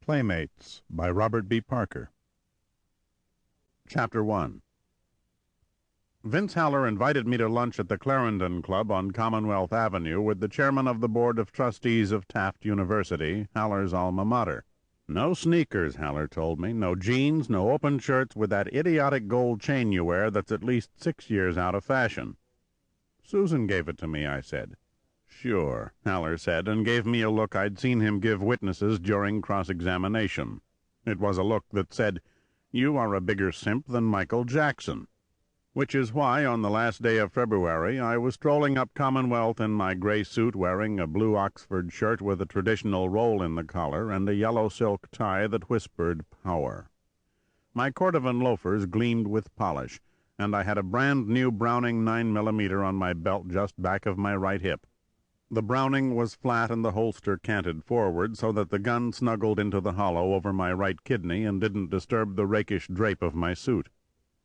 Playmates by Robert B. Parker. Chapter 1. Vince Haller invited me to lunch at the Clarendon Club on Commonwealth Avenue with the chairman of the Board of Trustees of Taft University, Haller's alma mater. No sneakers, Haller told me, no jeans, no open shirts with that idiotic gold chain you wear that's at least 6 years out of fashion. Susan gave it to me, I said. Sure, Haller said, and gave me a look I'd seen him give witnesses during cross-examination. It was a look that said, "You are a bigger simp than Michael Jackson." Which is why, on the last day of February, I was strolling up Commonwealth in my gray suit, wearing a blue Oxford shirt with a traditional roll in the collar and a yellow silk tie that whispered power. My cordovan loafers gleamed with polish, and I had a brand-new Browning 9mm on my belt just back of my right hip. The Browning was flat and the holster canted forward so that the gun snuggled into the hollow over my right kidney and didn't disturb the rakish drape of my suit.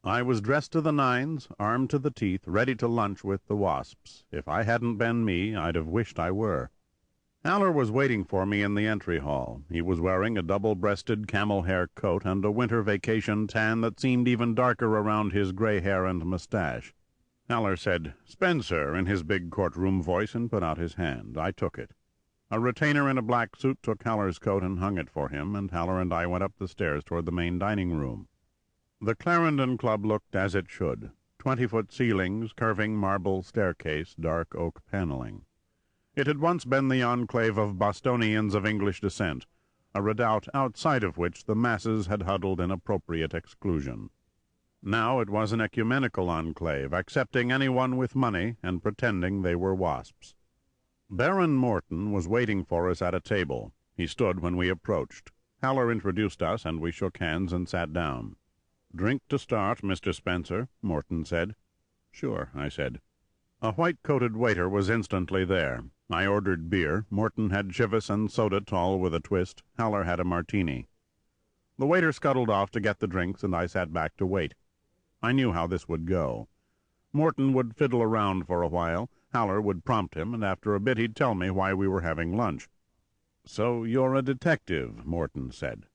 I was dressed to the nines, armed to the teeth, ready to lunch with the wasps. If I hadn't been me, I'd have wished I were. Haller was waiting for me in the entry hall. He was wearing a double-breasted camel-hair coat and a winter vacation tan that seemed even darker around his gray hair and mustache. Haller said, "Spenser," in his big courtroom voice, and put out his hand. I took it. A retainer in a black suit took Haller's coat and hung it for him, and Haller and I went up the stairs toward the main dining room. The Clarendon Club looked as it should. 20-foot ceilings, curving marble staircase, dark oak paneling. It had once been the enclave of Bostonians of English descent, a redoubt outside of which the masses had huddled in appropriate exclusion. Now it was an ecumenical enclave, accepting anyone with money and pretending they were wasps. Baron Morton was waiting for us at a table. He stood when we approached. Haller introduced us, and we shook hands and sat down. "Drink to start, Mr. Spenser," Morton said. "Sure," I said. A white-coated waiter was instantly there. I ordered beer. Morton had Chivas and soda tall with a twist. Haller had a martini. The waiter scuttled off to get the drinks, and I sat back to wait. I knew how this would go. Morton would fiddle around for a while, Haller would prompt him, and after a bit he'd tell me why we were having lunch. "So you're a detective," Morton said.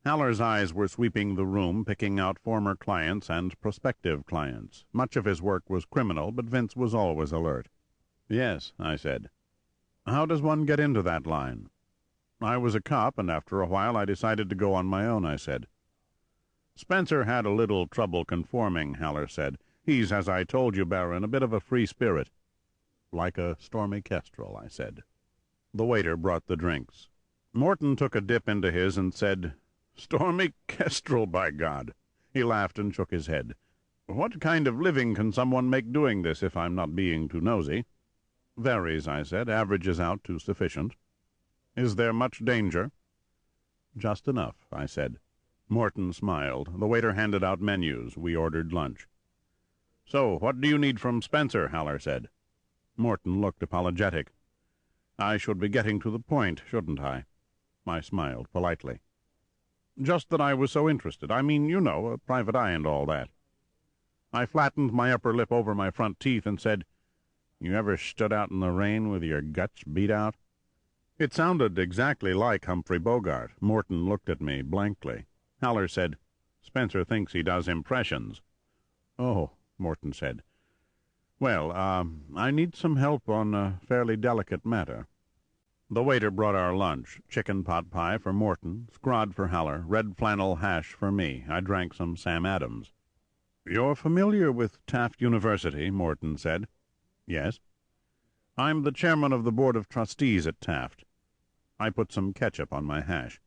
Haller's eyes were sweeping the room, picking out former clients and prospective clients. Much of his work was criminal, but Vince was always alert. "Yes," I said. "How does one get into that line?" "I was a cop, and after a while I decided to go on my own," I said. "Spenser had a little trouble conforming," Haller said. "He's, as I told you, Baron, a bit of a free spirit." "Like a stormy kestrel," I said. The waiter brought the drinks. Morton took a dip into his and said, "Stormy kestrel, by God!" He laughed and shook his head. "What kind of living can someone make doing this, if I'm not being too nosy?" "Varies," I said. "Averages out to sufficient." "Is there much danger?" "Just enough," I said. Morton smiled. The waiter handed out menus. We ordered lunch. "So, what do you need from Spenser?" Haller said. Morton looked apologetic. "I should be getting to the point, shouldn't I?" I smiled politely. "Just that I was so interested. I mean, you know, a private eye and all that." I flattened my upper lip over my front teeth and said, "You ever stood out in the rain with your guts beat out?" It sounded exactly like Humphrey Bogart. Morton looked at me blankly. Haller said, "Spenser thinks he does impressions." "Oh," Morton said. "Well, I need some help on a fairly delicate matter." The waiter brought our lunch, chicken pot pie for Morton, scrod for Haller, red flannel hash for me. I drank some Sam Adams. "You're familiar with Taft University," Morton said. "Yes." "I'm the chairman of the Board of Trustees at Taft." I put some ketchup on my hash.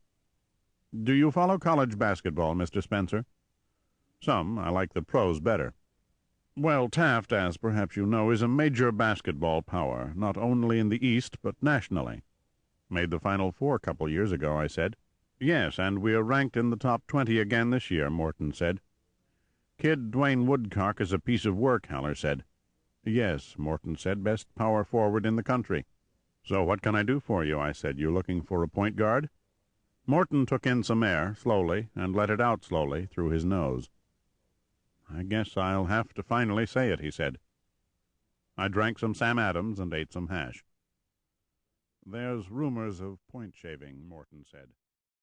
"Do you follow college basketball, Mr. Spenser?" "Some. I like the pros better." "Well, Taft, as perhaps you know, is a major basketball power, not only in the East, but nationally." "Made the Final Four a couple years ago," I said. "Yes, and we are ranked in the top 20 again this year," Morton said. "Kid Dwayne Woodcock is a piece of work," Haller said. "Yes," Morton said, "best power forward in the country." "So what can I do for you?" I said. "You looking for a point guard?" Morton took in some air, slowly, and let it out slowly through his nose. "I guess I'll have to finally say it," he said. I drank some Sam Adams and ate some hash. "There's rumors of point shaving," Morton said.